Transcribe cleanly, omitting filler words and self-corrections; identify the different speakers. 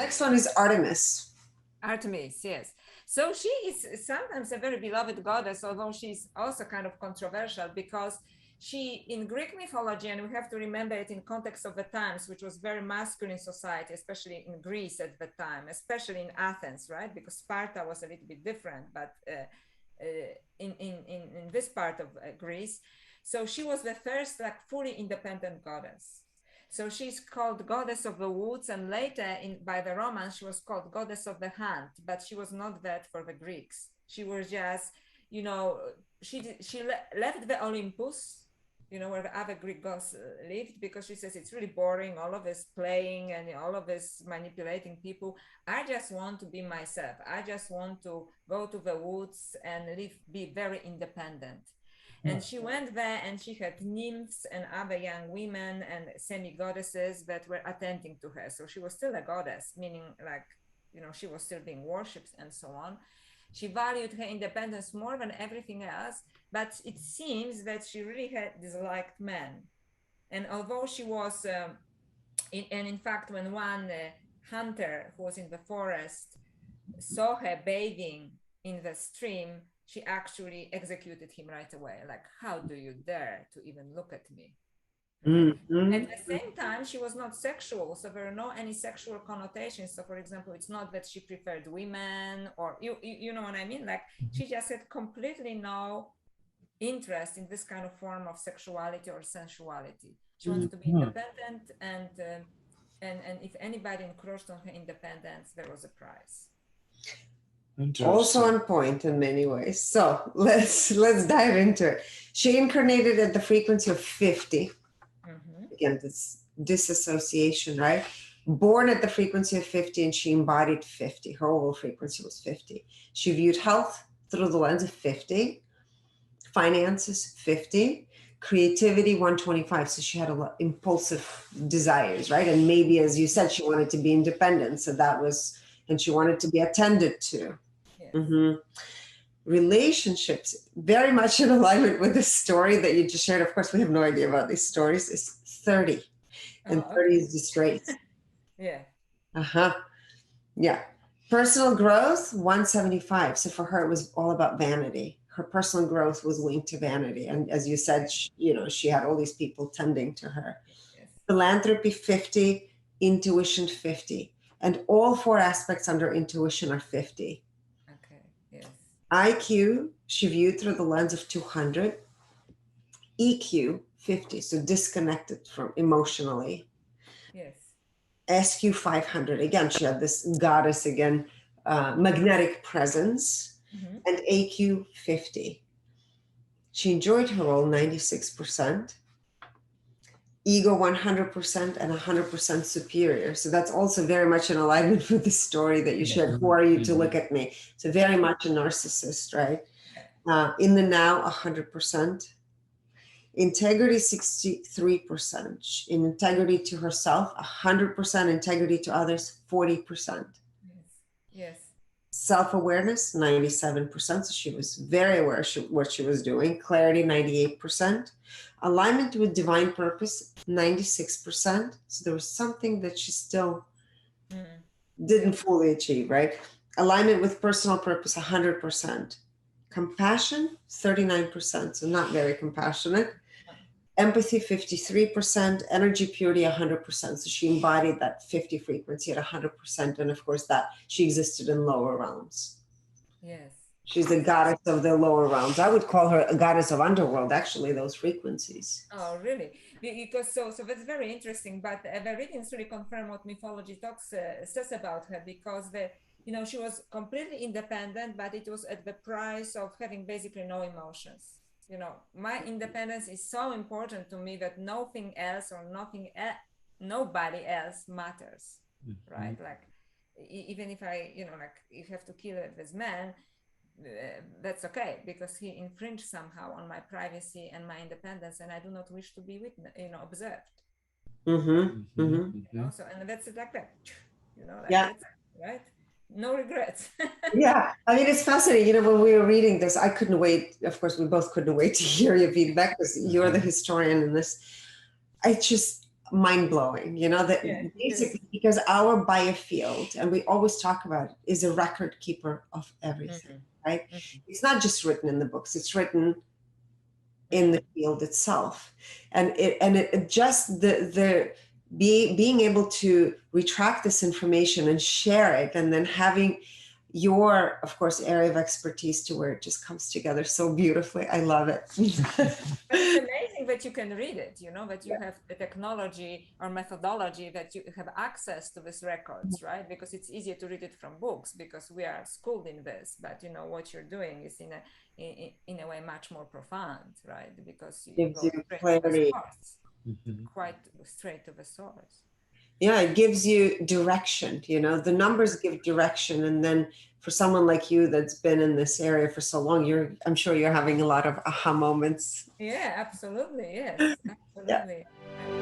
Speaker 1: next one is Artemis.
Speaker 2: Artemis, yes. So she is sometimes a very beloved goddess, although she's also kind of controversial because she, in Greek mythology, and we have to remember it in context of the times, which was very masculine society, especially in Greece at the time, especially in Athens, right? Because Sparta was a little bit different, but in this part of Greece. So she was the first like fully independent goddess. So she's called goddess of the woods, and later by the Romans, she was called goddess of the hunt, but she was not that for the Greeks. She was just, she left the Olympus, where the other Greek gods lived, because she says it's really boring, all of this playing and all of this manipulating people. I just want to be myself. I just want to go to the woods and be very independent. And she went there and she had nymphs and other young women and semi-goddesses that were attending to her. So she was still a goddess, meaning like, she was still being worshipped and so on. She valued her independence more than everything else, but it seems that she really had disliked men. And although she was, in fact, when one hunter who was in the forest saw her bathing in the stream, she actually executed him right away. Like, how do you dare to even look at me? Mm-hmm. At the same time, she was not sexual, so there are no any sexual connotations. So, for example, it's not that she preferred women, or you know what I mean? Like, she just had completely no interest in this kind of form of sexuality or sensuality. She wanted to be independent, and if anybody encroached on her independence, there was a prize.
Speaker 1: Also on point in many ways. So let's dive into it. She incarnated at the frequency of 50. Mm-hmm. Again, this disassociation, right? Born at the frequency of 50, and she embodied 50. Her overall frequency was 50. She viewed health through the lens of 50, finances 50, creativity 125. So she had a lot impulsive desires, right? And maybe, as you said, she wanted to be independent. So that was, and she wanted to be attended to. Mm-hmm. Relationships, very much in alignment with the story that you just shared. Of course, we have no idea about these stories. Is 30, and 30 is disgrace.
Speaker 2: Yeah.
Speaker 1: Yeah. Personal growth 175. So for her, it was all about vanity. Her personal growth was linked to vanity, and as you said, she had all these people tending to her. Yes. Philanthropy 50, intuition 50, and all four aspects under intuition are 50. IQ, she viewed through the lens of 200. EQ, 50, so disconnected from emotionally.
Speaker 2: Yes.
Speaker 1: SQ, 500. Again, she had this goddess, magnetic presence. Mm-hmm. And AQ, 50. She enjoyed her role 96%. Ego 100% and 100% superior. So that's also very much in alignment with the story that you shared. Who are you to look at me? So very much a narcissist, right? In the now, 100%. Integrity 63%. In integrity to herself, 100%. Integrity to others, 40%.
Speaker 2: Yes.
Speaker 1: Self-awareness 97%. So she was very aware of what she was doing. Clarity 98%. Alignment with divine purpose, 96%. So there was something that she still didn't fully achieve, right? Alignment with personal purpose, 100%. Compassion, 39%. So not very compassionate. Empathy, 53%. Energy purity, 100%. So she embodied that 50 frequency at 100%. And of course, that she existed in lower realms.
Speaker 2: Yes.
Speaker 1: She's the goddess of the lower realms. I would call her a goddess of underworld, actually, those frequencies.
Speaker 2: Oh, really? Because so that's very interesting. But the readings really confirm what mythology says about her, because she was completely independent, but it was at the price of having basically no emotions. My independence is so important to me that nothing else or nobody else matters, right? Like, even if I, like, if you have to kill this man, that's okay, because he infringed somehow on my privacy and my independence, and I do not wish to be observed.
Speaker 1: Mm-hmm.
Speaker 2: Mm-hmm. So, and that's it, like that. That's, right? No regrets.
Speaker 1: Yeah, I mean, it's fascinating. When we were reading this, I couldn't wait. Of course, we both couldn't wait to hear your feedback, because you're the historian in this. mind-blowing, you know, that
Speaker 2: Yeah,
Speaker 1: basically because our biofield, and we always talk about it, is a record keeper of everything, right? It's not just written in the books, it's written in the field itself. And it just being able to retract this information and share it, and then having your, of course, area of expertise to where it just comes together so beautifully. I love it.
Speaker 2: But it's amazing that you can read it, you know, that you have the technology or methodology that you have access to these records, right? Because it's easier to read it from books because we are schooled in this, but you know, what you're doing is in a way much more profound, right? Because you
Speaker 1: Gives
Speaker 2: go
Speaker 1: you
Speaker 2: straight
Speaker 1: clarity.
Speaker 2: to the source, quite straight to the source.
Speaker 1: Yeah, it gives you direction, you know, the numbers give direction. And then for someone like you that's been in this area for so long, I'm sure you're having a lot of aha moments.
Speaker 2: Yeah, absolutely. Yes, absolutely.
Speaker 1: Yeah.